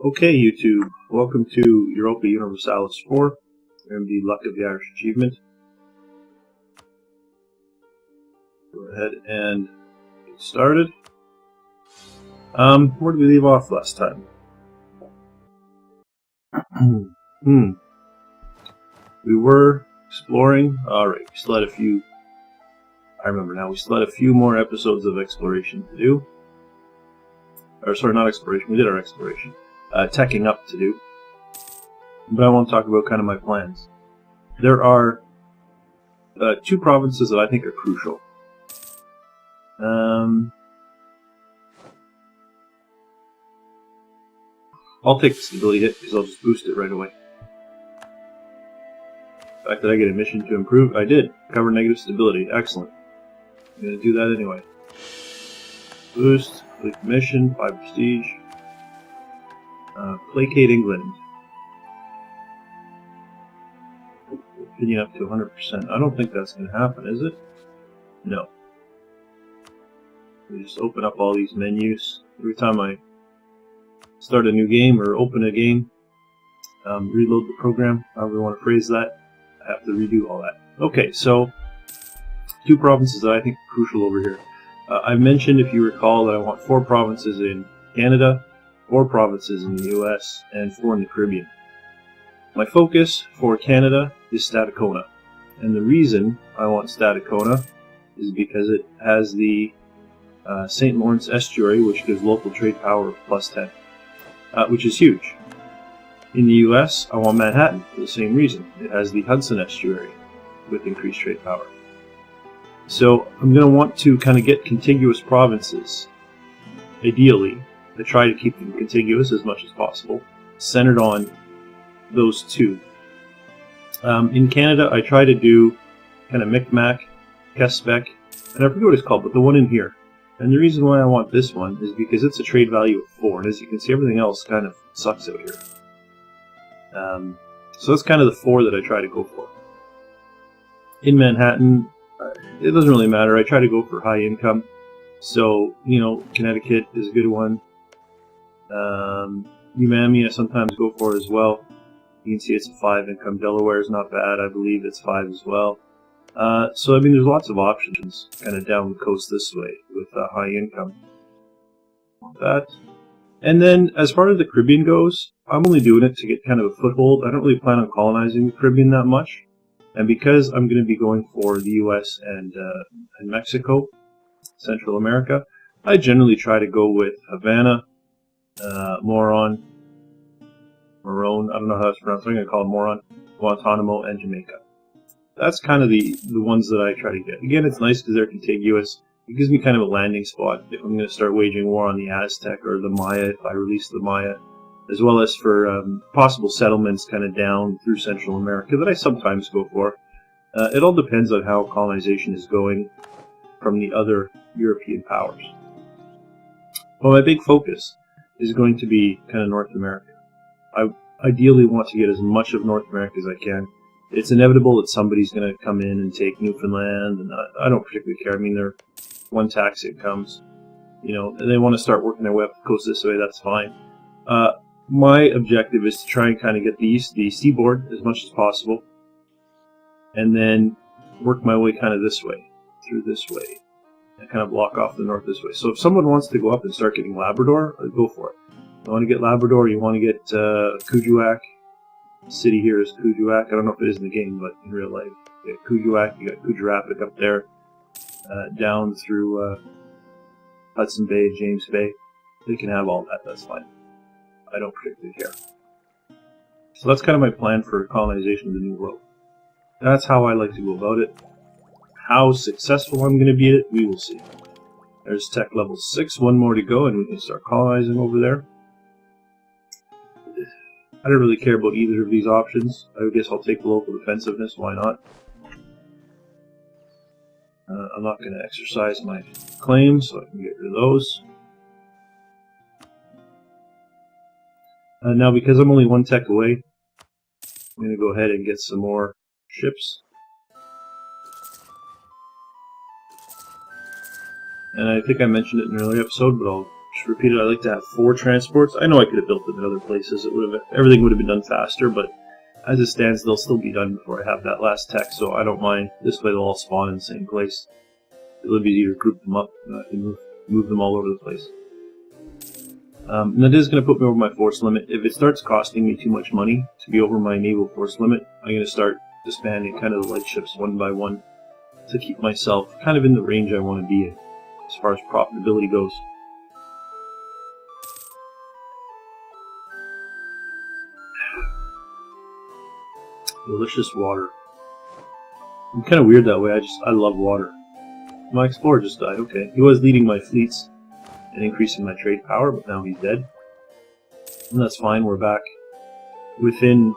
Okay, YouTube, welcome to Europa Universalis IV and the Luck of the Irish Achievement. Go ahead and get started. Where did we leave off last time? We were exploring. Alright, we still had a few. I remember now, we still had a few more episodes of exploration to do. Or, sorry, not exploration, we did our exploration. Teching up to do. But I want to talk about kind of my plans. There are two provinces that I think are crucial. I'll take the stability hit because I'll just boost it right away. The fact that I get a mission to improve, I did. Cover negative stability, excellent. I'm going to do that anyway. Boost, complete mission, 5 prestige. Placate England. Opinion up to 100%. I don't think that's going to happen, is it? No. We just open up all these menus. Every time I start a new game or open a game, reload the program, however you want to phrase that, I have to redo all that. Okay, so two provinces that I think are crucial over here. I've mentioned, if you recall, that I want 4 provinces in Canada, 4 provinces in the US, and 4 in the Caribbean. My focus for Canada is Stadacona, and the reason I want Stadacona is because it has the St. Lawrence estuary, which gives local trade power of +10, which is huge. In the US, I want Manhattan for the same reason. It has the Hudson estuary with increased trade power. So I'm going to want to kind of get contiguous provinces, ideally. I try to keep them contiguous as much as possible, centered on those two. In Canada, I try to do kind of Micmac, Kespec, and I forget what it's called, but the one in here. And the reason why I want this one is because it's a trade value of 4, and as you can see, everything else kind of sucks out here. So that's kind of the 4 that I try to go for. In Manhattan, it doesn't really matter. I try to go for high income. So, you know, Connecticut is a good one. Umami I sometimes go for as well. You can see it's a 5 income. Delaware is not bad. I believe it's 5 as well. So I mean, there's lots of options kind of down the coast this way with high income. That. And then as far as the Caribbean goes, I'm only doing it to get kind of a foothold. I don't really plan on colonizing the Caribbean that much. And because I'm going to be going for the US and Mexico, Central America, I generally try to go with Havana, Moron, I don't know how it's pronounced, I'm going to call it Moron, Guantanamo, and Jamaica. That's kind of the ones that I try to get. Again, it's nice because they're contiguous. It gives me kind of a landing spot if I'm going to start waging war on the Aztec or the Maya, if I release the Maya, as well as for possible settlements kind of down through Central America that I sometimes go for. It all depends on how colonization is going from the other European powers. Well, my big focus is going to be kind of North America. I ideally want to get as much of North America as I can. It's inevitable that somebody's going to come in and take Newfoundland, and I don't particularly care. I mean, they're one tax incomes, you know, and they want to start working their way up the coast this way, that's fine. My objective is to try and kind of get the seaboard as much as possible, and then work my way kind of this way, through this way, and kind of block off the north this way. So if someone wants to go up and start getting Labrador, go for it. You want to get Labrador, you want to get Kuujjuaq. The city here is Kuujjuaq. I don't know if it is in the game, but in real life. You got Kuujjuaq, you got Kuujjuaq up there, down through Hudson Bay, James Bay. They can have all that, that's fine. I don't particularly care. So that's kind of my plan for colonization of the New World. That's how I like to go about it. How successful I'm going to be at it, we will see. There's tech level 6, 1 more to go, and we can start colonizing over there. I don't really care about either of these options. I guess I'll take the local defensiveness, why not? I'm not going to exercise my claims, so I can get rid of those. Now, because I'm only 1 tech away, I'm going to go ahead and get some more ships. And I think I mentioned it in an earlier episode, but I'll Just repeat it. I like to have 4 transports. I know I could have built them in other places. Everything would have been done faster, but as it stands, they'll still be done before I have that last tech, so I don't mind. This way they'll all spawn in the same place. It'll be easier to group them up, and I can move them all over the place. And that is going to put me over my force limit. If it starts costing me too much money to be over my naval force limit, I'm going to start disbanding kind of the light ships one by one to keep myself kind of in the range I want to be in as far as profitability goes. Delicious water. I'm kind of weird that way. I love water. My explorer just died. Okay, he was leading my fleets and increasing my trade power, but now he's dead. And that's fine. We're back within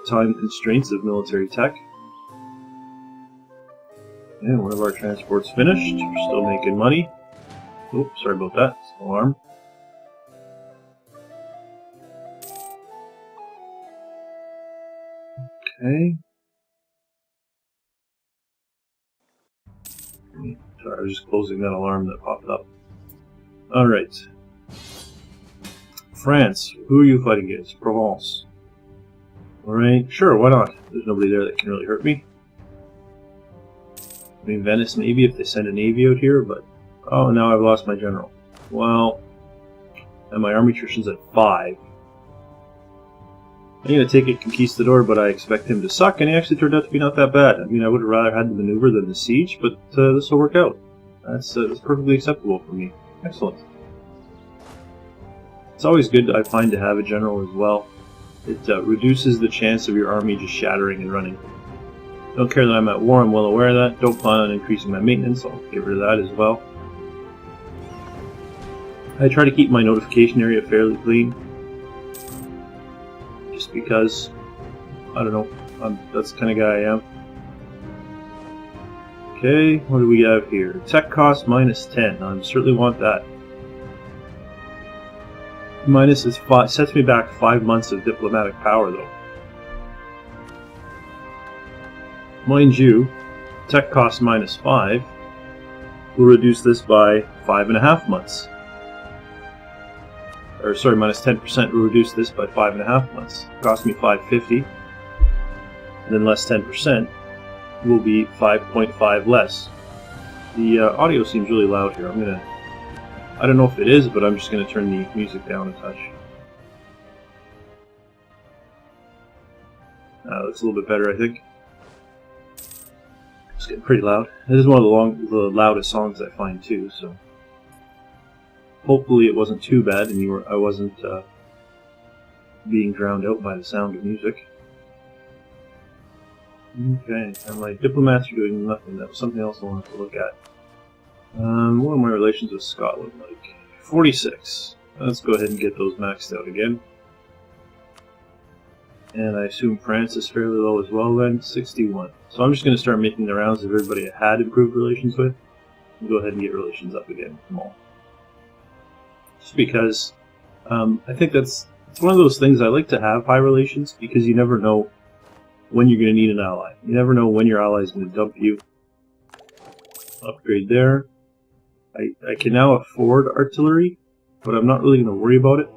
time constraints of military tech. And one of our transports finished. We're still making money. Oh, sorry about that. Alarm. Okay. Sorry, I was just closing that alarm that popped up. Alright. France. Who are you fighting against? Provence. Alright, sure, why not? There's nobody there that can really hurt me. I mean, Venice maybe if they send a navy out here, but... Oh, now I've lost my general. Well... And my army attrition's at 5. I'm going to take it Conquistador, but I expect him to suck, and he actually turned out to be not that bad. I mean, I would have rather had the maneuver than the siege, but this will work out. That's perfectly acceptable for me. Excellent. It's always good, I find, to have a general as well. It reduces the chance of your army just shattering and running. Don't care that I'm at war, I'm well aware of that. Don't plan on increasing my maintenance, I'll get rid of that as well. I try to keep my notification area fairly clean. Just because, I don't know, that's the kind of guy I am. Okay, what do we have here? Tech cost minus 10. I certainly want that. Minus is 5, sets me back 5 months of diplomatic power though. Mind you, tech cost minus 5 will reduce this by 5.5 months. Or sorry, minus 10% will reduce this by 5.5 months. It cost me 550, and then less 10% will be 5.5 less. The audio seems really loud here. I don't know if it is, but I'm just gonna turn the music down a touch. Looks a little bit better, I think. It's getting pretty loud. This is one of the loudest songs I find too, so hopefully it wasn't too bad and I wasn't being drowned out by the sound of music. Okay, and my diplomats are doing nothing. That was something else I wanted to look at. What are my relations with Scotland like? 46. Let's go ahead and get those maxed out again. And I assume France is fairly low as well then, 61. So I'm just going to start making the rounds of everybody I had improved relations with. And go ahead and get relations up again with them all. Just because I think it's one of those things I like to have high relations because you never know when you're going to need an ally. You never know when your ally is going to dump you. Upgrade there. I can now afford artillery, but I'm not really going to worry about it.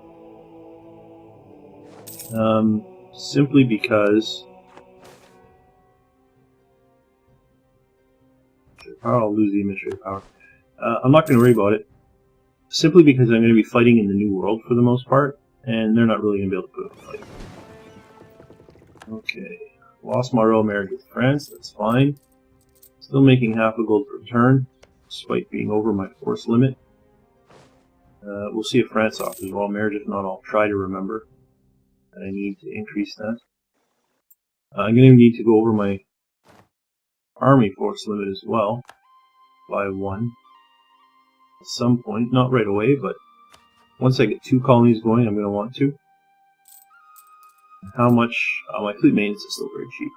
Simply because I'll lose the administrative power. I'm not going to worry about it, simply because I'm going to be fighting in the New World for the most part, and they're not really going to be able to put up a fight. Okay, lost my royal marriage with France, that's fine. Still making half a gold per turn, despite being over my force limit. We'll see if France offers royal marriage. If not, I'll try to remember that I need to increase that. I'm going to need to go over my army force limit as well by 1 at some point. Not right away, but once I get 2 colonies going, I'm going to want to. How much? My fleet maintenance is still very cheap.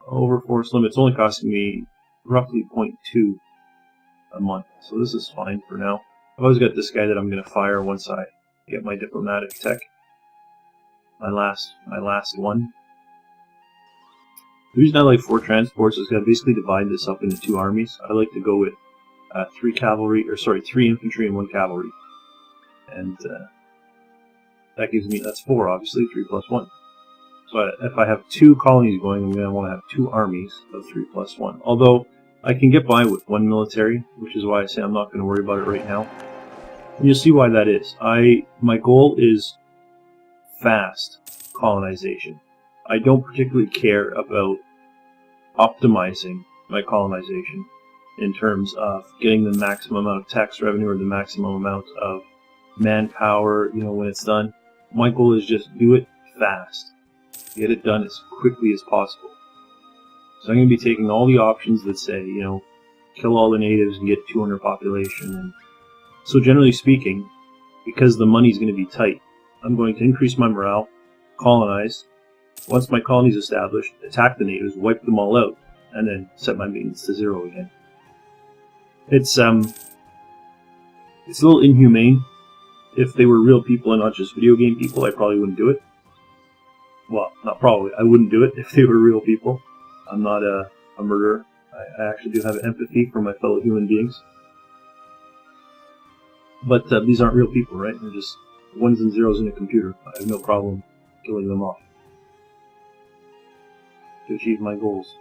Over force limit, it's only costing me roughly 0.2 a month, so this is fine for now. I've always got this guy that I'm going to fire once I get my diplomatic tech. My last one. The reason I like 4 transports is I basically divide this up into 2 armies. I like to go with 3 cavalry, or sorry, 3 infantry and 1 cavalry. And that gives me, that's 4 obviously, 3 plus 1. So if I have 2 colonies going, I'm going to want to have 2 armies of 3 plus 1. Although I can get by with 1 military, which is why I say I'm not going to worry about it right now. And you'll see why that is. My goal is fast colonization. I don't particularly care about optimizing my colonization in terms of getting the maximum amount of tax revenue or the maximum amount of manpower, when it's done. My goal is just do it fast. Get it done as quickly as possible. So I'm going to be taking all the options that say, kill all the natives and get 200 population. And so generally speaking, because the money's going to be tight, I'm going to increase my morale, colonize. Once my colony's established, attack the natives, wipe them all out, and then set my maintenance to 0 again. It's a little inhumane. If they were real people and not just video game people, I probably wouldn't do it. Well, not probably. I wouldn't do it if they were real people. I'm not a murderer. I actually do have empathy for my fellow human beings. But these aren't real people, right? They're just ones and zeros in a computer. I have no problem killing them off to achieve my goals.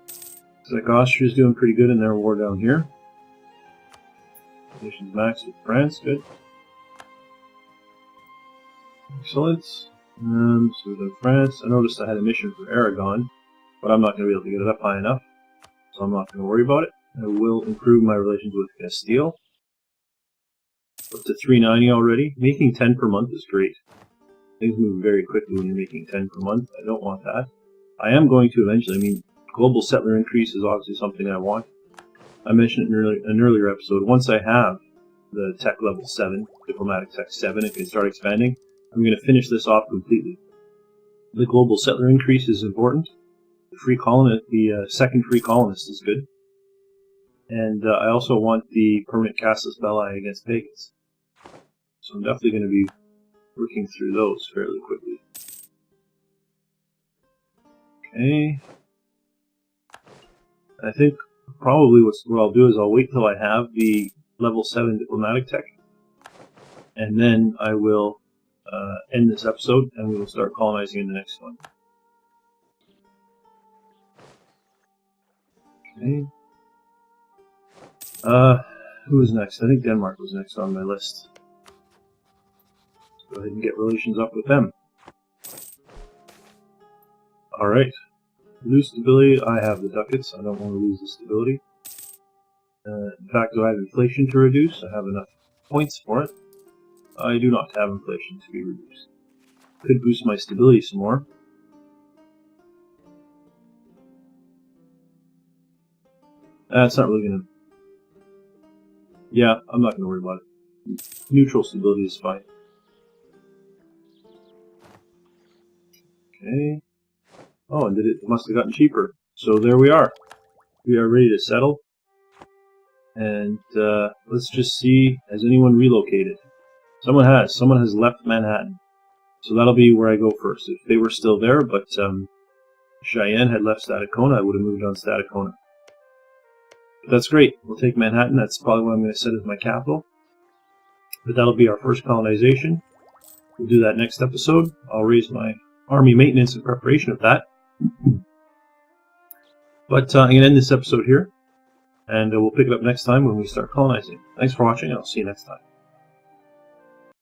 Looks like Austria's doing pretty good in their war down here. Nations max with France, good. Excellent. So we've done France. I noticed I had a mission for Aragon, but I'm not going to be able to get it up high enough, so I'm not going to worry about it. I will improve my relations with Castile. Up to 390 already. Making 10 per month is great. Things move very quickly when you're making 10 per month. I don't want that. I am going to eventually. Global settler increase is obviously something I want. I mentioned it in an earlier episode. Once I have the tech level 7, diplomatic tech 7, and can start expanding, I'm going to finish this off completely. The global settler increase is important. The second free colonist is good. And I also want the permanent casus belli against pagans. So I'm definitely going to be working through those fairly quickly. Okay. I think probably what I'll do is I'll wait till I have the level 7 diplomatic tech, and then I will end this episode and we will start colonizing in the next one. Okay. Who was next? I think Denmark was next on my list. Let's go ahead and get relations up with them. Alright. Lose stability. I have the ducats. I don't want to lose the stability. In fact, do I have inflation to reduce? I have enough points for it. I do not have inflation to be reduced. Could boost my stability some more. That's not really going to... Yeah, I'm not going to worry about it. Neutral stability is fine. Okay. Oh, and it must have gotten cheaper. So there we are. We are ready to settle. And let's just see, has anyone relocated? Someone has left Manhattan. So that'll be where I go first. If they were still there, but Cheyenne had left Stadacona, I would have moved on Stadacona. But that's great. We'll take Manhattan. That's probably what I'm going to set as my capital. But that'll be our first colonization. We'll do that next episode. I'll raise my army maintenance in preparation of that. But I'm going to end this episode here, and we'll pick it up next time when we start colonizing. Thanks for watching, and I'll see you next time.